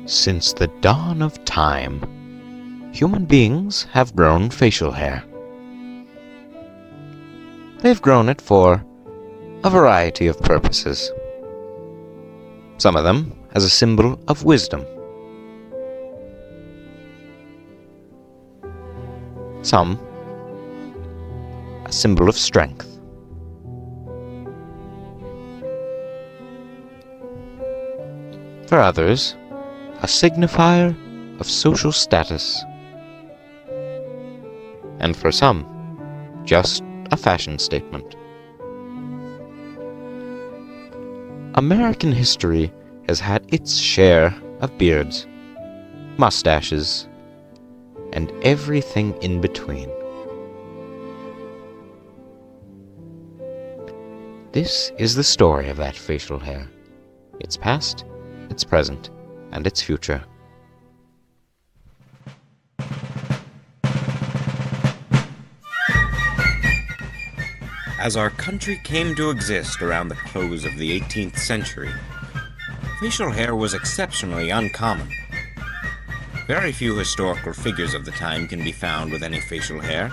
Since the dawn of time, human beings have grown facial hair. They've grown it for a variety of purposes. Some of them as a symbol of wisdom. Some a symbol of strength. For others, a signifier of social status. And for some, just a fashion statement. American history has had its share of beards, mustaches, and everything in between. This is the story of that facial hair, its past, its present, and its future. As our country came to exist around the close of the 18th century, facial hair was exceptionally uncommon. Very few historical figures of the time can be found with any facial hair,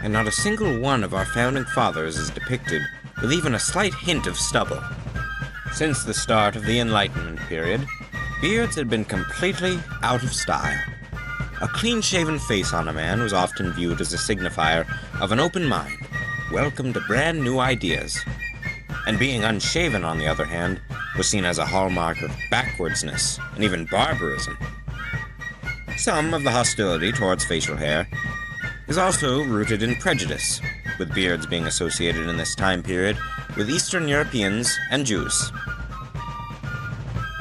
and not a single one of our founding fathers is depicted with even a slight hint of stubble. Since the start of the Enlightenment period, beards had been completely out of style. A clean-shaven face on a man was often viewed as a signifier of an open mind, welcome to brand new ideas. And being unshaven, on the other hand, was seen as a hallmark of backwardsness and even barbarism. Some of the hostility towards facial hair is also rooted in prejudice, with beards being associated in this time period with Eastern Europeans and Jews.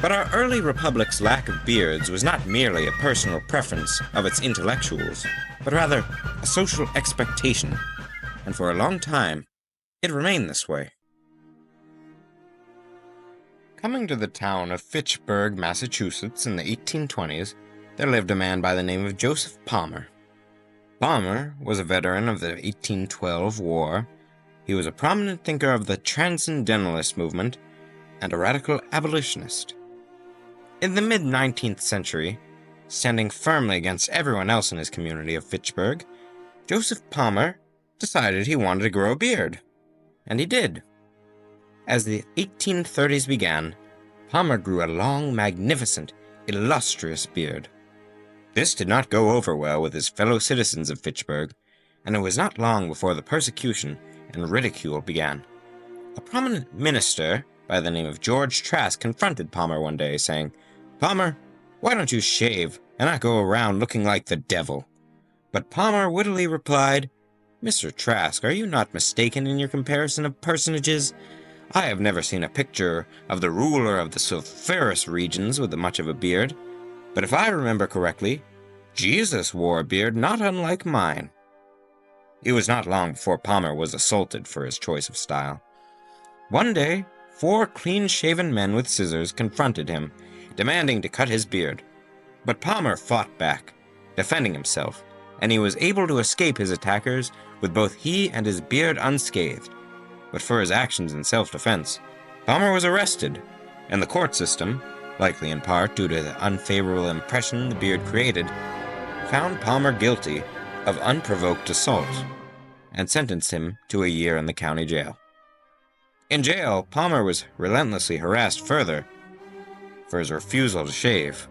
But our early republic's lack of beards was not merely a personal preference of its intellectuals, but rather a social expectation, and for a long time, it remained this way. Coming to the town of Fitchburg, Massachusetts in the 1820s, there lived a man by the name of Joseph Palmer. Palmer was a veteran of the 1812 war. He was a prominent thinker of the Transcendentalist movement and a radical abolitionist. In the mid-19th century, standing firmly against everyone else in his community of Fitchburg, Joseph Palmer decided he wanted to grow a beard. And he did. As the 1830s began, Palmer grew a long, magnificent, illustrious beard. This did not go over well with his fellow citizens of Fitchburg, and it was not long before the persecution and ridicule began. A prominent minister by the name of George Trask confronted Palmer one day, saying, "Palmer, why don't you shave and not go around looking like the devil?" But Palmer wittily replied, "Mr. Trask, are you not mistaken in your comparison of personages? I have never seen a picture of the ruler of the sulphurous regions with much of a beard, but if I remember correctly, Jesus wore a beard not unlike mine." It was not long before Palmer was assaulted for his choice of style. One day, 4 clean-shaven men with scissors confronted him, demanding to cut his beard. But Palmer fought back, defending himself, and he was able to escape his attackers with both he and his beard unscathed. But for his actions in self-defense, Palmer was arrested, and the court system, likely in part due to the unfavorable impression the beard created, found Palmer guilty of unprovoked assault and sentenced him to a year in the county jail. In jail, Palmer was relentlessly harassed further for his refusal to shave.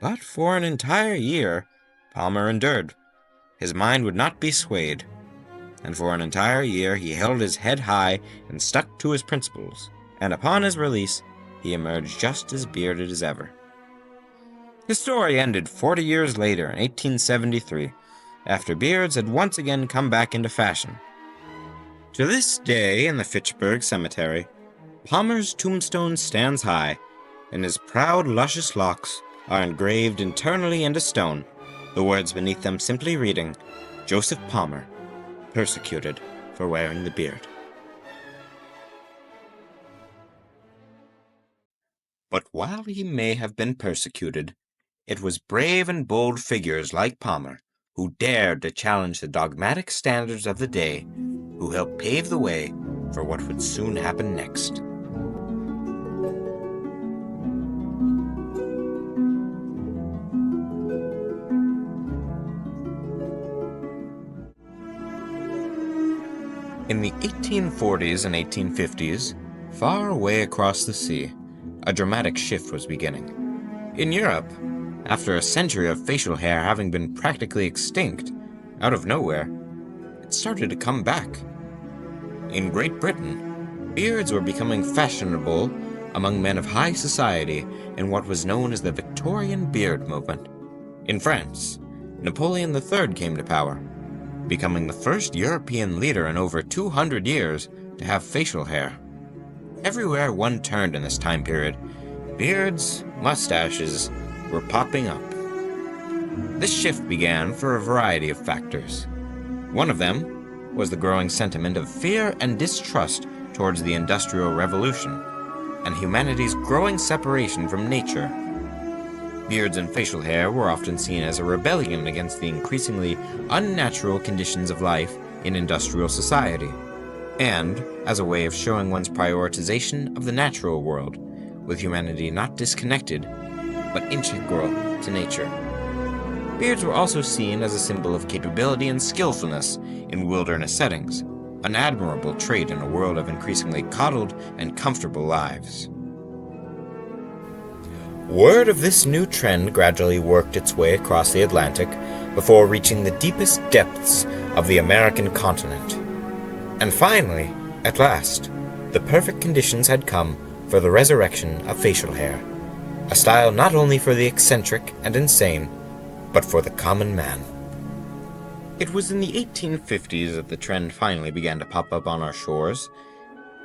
But for an entire year, Palmer endured. His mind would not be swayed, and for an entire year he held his head high and stuck to his principles, and upon his release, he emerged just as bearded as ever. His story ended 40 years later in 1873, after beards had once again come back into fashion. To this day in the Fitchburg Cemetery, Palmer's tombstone stands high, and his proud, luscious locks are engraved internally into stone, the words beneath them simply reading, "Joseph Palmer, persecuted for wearing the beard." But while he may have been persecuted, it was brave and bold figures like Palmer who dared to challenge the dogmatic standards of the day, who helped pave the way for what would soon happen next. In the 1840s and 1850s, far away across the sea, a dramatic shift was beginning. In Europe, after a century of facial hair having been practically extinct, out of nowhere, it started to come back. In Great Britain, beards were becoming fashionable among men of high society in what was known as the Victorian beard movement. In France, Napoleon III came to power, becoming the first European leader in over 200 years to have facial hair. Everywhere one turned in this time period, beards, mustaches were popping up. This shift began for a variety of factors. One of them was the growing sentiment of fear and distrust towards the Industrial Revolution and humanity's growing separation from nature. Beards and facial hair were often seen as a rebellion against the increasingly unnatural conditions of life in industrial society, and as a way of showing one's prioritization of the natural world, with humanity not disconnected, but integral to nature. Beards were also seen as a symbol of capability and skillfulness in wilderness settings, an admirable trait in a world of increasingly coddled and comfortable lives. Word of this new trend gradually worked its way across the Atlantic before reaching the deepest depths of the American continent. And finally, at last, the perfect conditions had come for the resurrection of facial hair, a style not only for the eccentric and insane, but for the common man. It was in the 1850s that the trend finally began to pop up on our shores,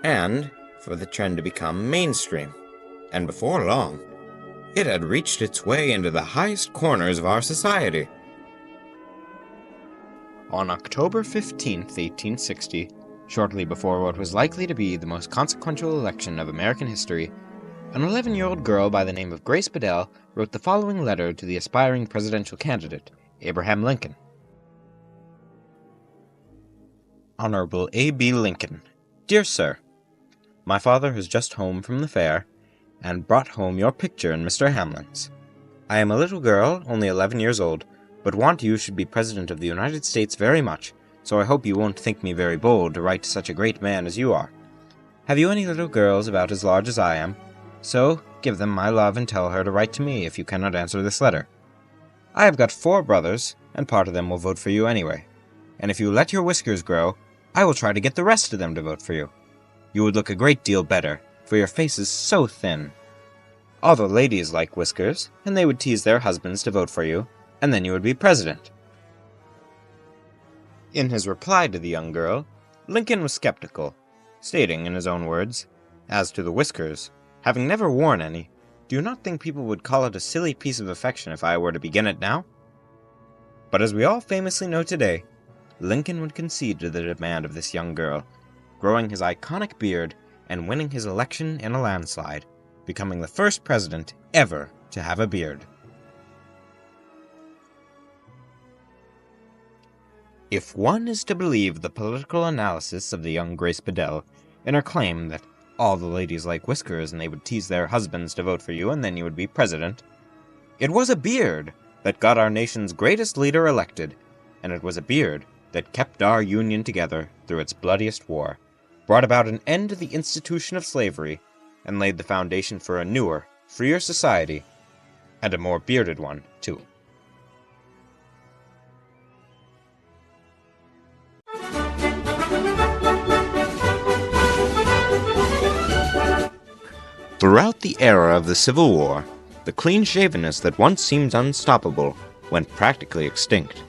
and for the trend to become mainstream. And before long, it had reached its way into the highest corners of our society. On October 15th, 1860, shortly before what was likely to be the most consequential election of American history, an 11-year-old girl by the name of Grace Bedell wrote the following letter to the aspiring presidential candidate, Abraham Lincoln. Honorable A.B. Lincoln, Dear Sir, my father has just home from the fair, and brought home your picture in Mr. Hamlin's. I am a little girl, only 11 years old, but want you should be President of the United States very much, so I hope you won't think me very bold to write to such a great man as you are. Have you any little girls about as large as I am? So give them my love and tell her to write to me if you cannot answer this letter. I have got 4 brothers, and part of them will vote for you anyway, and if you let your whiskers grow, I will try to get the rest of them to vote for you. You would look a great deal better, for your face is so thin. All the ladies like whiskers, and they would tease their husbands to vote for you, and then you would be president. In his reply to the young girl, Lincoln was skeptical, stating in his own words, As to the whiskers, having never worn any, do you not think people would call it a silly piece of affection if I were to begin it now? But as we all famously know today, Lincoln would concede to the demand of this young girl, growing his iconic beard and winning his election in a landslide, becoming the first president ever to have a beard. If one is to believe the political analysis of the young Grace Bedell in her claim that all the ladies like whiskers and they would tease their husbands to vote for you and then you would be president, it was a beard that got our nation's greatest leader elected, and it was a beard that kept our Union together through its bloodiest war, brought about an end to the institution of slavery, and laid the foundation for a newer, freer society, and a more bearded one, too. Throughout the era of the Civil War, the clean-shavenness that once seemed unstoppable went practically extinct.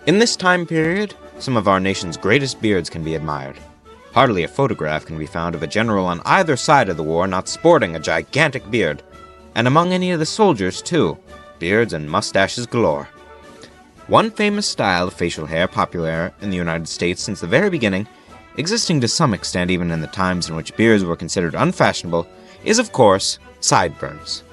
In this time period, some of our nation's greatest beards can be admired. Hardly a photograph can be found of a general on either side of the war not sporting a gigantic beard, and among any of the soldiers, too, beards and mustaches galore. One famous style of facial hair popular in the United States since the very beginning, existing to some extent even in the times in which beards were considered unfashionable, is, of course, sideburns.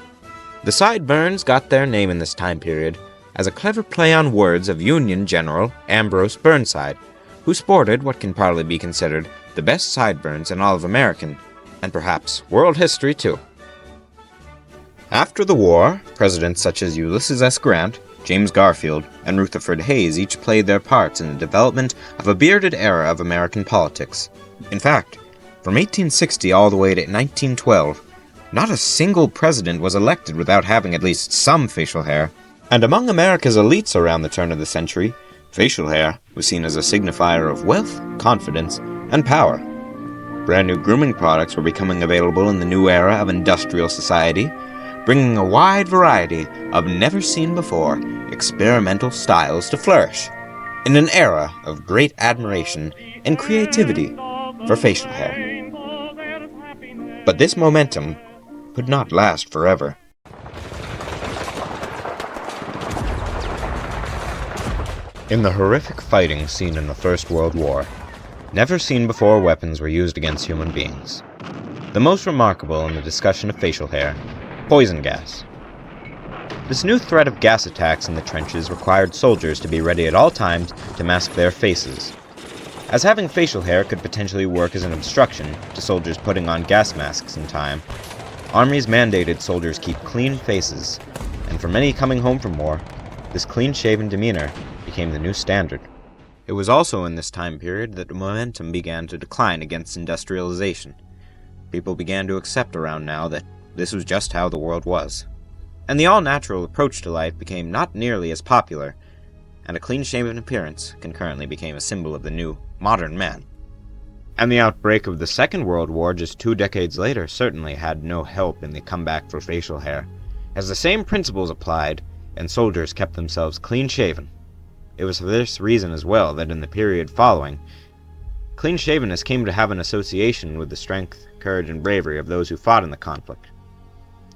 The sideburns got their name in this time period as a clever play on words of Union General Ambrose Burnside, who sported what can probably be considered the best sideburns in all of American, and perhaps world history too. After the war, presidents such as Ulysses S. Grant James Garfield and Rutherford Hayes each played their parts in the development of a bearded era of American politics. In fact, from 1860 all the way to 1912, not a single president was elected without having at least some facial hair. And among America's elites around the turn of the century, facial hair was seen as a signifier of wealth, confidence, and power. Brand new grooming products were becoming available in the new era of industrial society, bringing a wide variety of never-seen-before experimental styles to flourish, in an era of great admiration and creativity for facial hair. But this momentum could not last forever. In the horrific fighting seen in the First World War, never-seen-before weapons were used against human beings. The most remarkable in the discussion of facial hair, poison gas. This new threat of gas attacks in the trenches required soldiers to be ready at all times to mask their faces, as having facial hair could potentially work as an obstruction to soldiers putting on gas masks in time. Armies mandated soldiers keep clean faces, and for many coming home from war, this clean-shaven demeanor became the new standard. It was also in this time period that the momentum began to decline against industrialization. People began to accept around now that this was just how the world was. And the all-natural approach to life became not nearly as popular, and a clean-shaven appearance concurrently became a symbol of the new, modern man. And the outbreak of the Second World War just 2 decades later certainly had no help in the comeback for facial hair, as the same principles applied, and soldiers kept themselves clean-shaven. It was for this reason as well that in the period following, clean-shavenness came to have an association with the strength, courage, and bravery of those who fought in the conflict.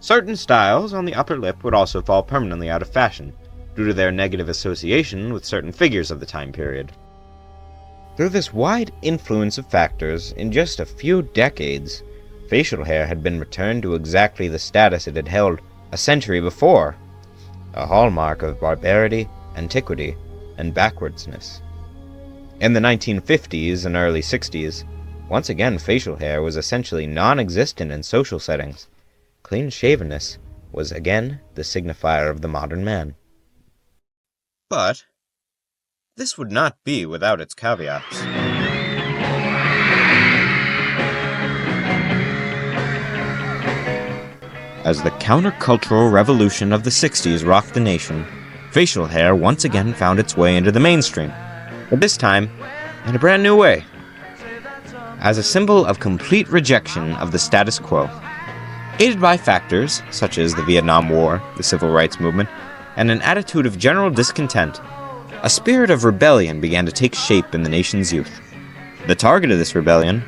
Certain styles on the upper lip would also fall permanently out of fashion, due to their negative association with certain figures of the time period. Through this wide influence of factors, in just a few decades, facial hair had been returned to exactly the status it had held a century before, a hallmark of barbarity, antiquity, and backwardsness. In the 1950s and early 60s, once again facial hair was essentially non-existent in social settings. Clean-shavenness was again the signifier of the modern man. But this would not be without its caveats. As the countercultural revolution of the 60s rocked the nation, facial hair once again found its way into the mainstream, but this time in a brand new way, as a symbol of complete rejection of the status quo. Aided by factors such as the Vietnam War, the Civil Rights Movement, and an attitude of general discontent, a spirit of rebellion began to take shape in the nation's youth. The target of this rebellion,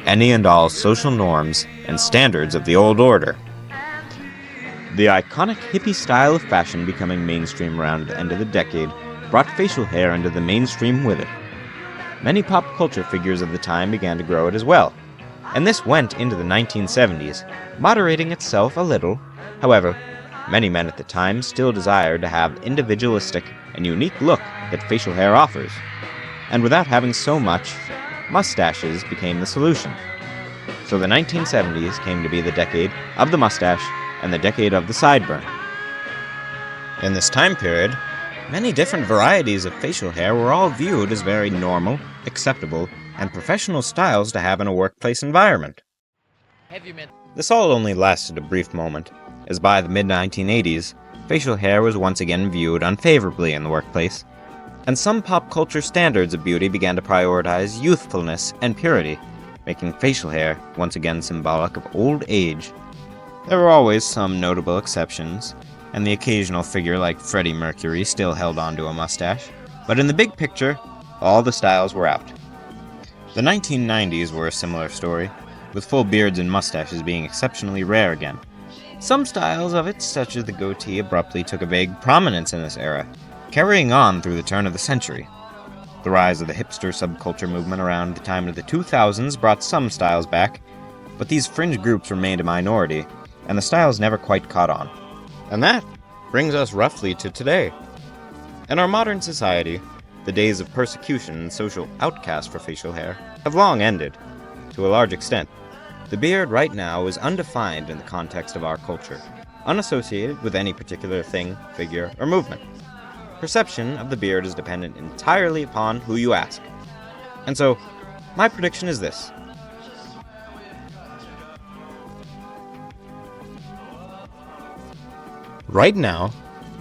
any and all social norms and standards of the old order. The iconic hippie style of fashion becoming mainstream around the end of the decade brought facial hair into the mainstream with it. Many pop culture figures of the time began to grow it as well, and this went into the 1970s, moderating itself a little. However, many men at the time still desired to have the individualistic and unique look that facial hair offers, and without having so much, mustaches became the solution. So the 1970s came to be the decade of the mustache and the decade of the sideburn. In this time period, many different varieties of facial hair were all viewed as very normal, acceptable, and professional styles to have in a workplace environment. This all only lasted a brief moment, as by the mid-1980s, facial hair was once again viewed unfavorably in the workplace, and some pop culture standards of beauty began to prioritize youthfulness and purity, making facial hair once again symbolic of old age. There were always some notable exceptions, and the occasional figure like Freddie Mercury still held onto a mustache, but in the big picture, all the styles were out. The 1990s were a similar story, with full beards and mustaches being exceptionally rare again. Some styles of it, such as the goatee, abruptly took a vague prominence in this era, carrying on through the turn of the century. The rise of the hipster subculture movement around the time of the 2000s brought some styles back, but these fringe groups remained a minority, and the styles never quite caught on. And that brings us roughly to today. In our modern society, the days of persecution and social outcast for facial hair have long ended, to a large extent. The beard right now is undefined in the context of our culture, unassociated with any particular thing, figure, or movement. Perception of the beard is dependent entirely upon who you ask. And so, my prediction is this. Right now,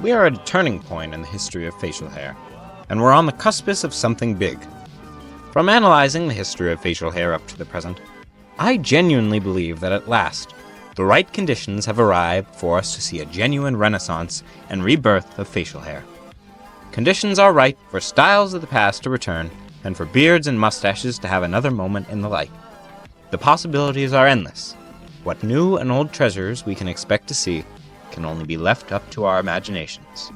we are at a turning point in the history of facial hair, and we're on the cuspice of something big. From analyzing the history of facial hair up to the present, I genuinely believe that at last, the right conditions have arrived for us to see a genuine renaissance and rebirth of facial hair. Conditions are right for styles of the past to return, and for beards and mustaches to have another moment in the light. The possibilities are endless. What new and old treasures we can expect to see can only be left up to our imaginations.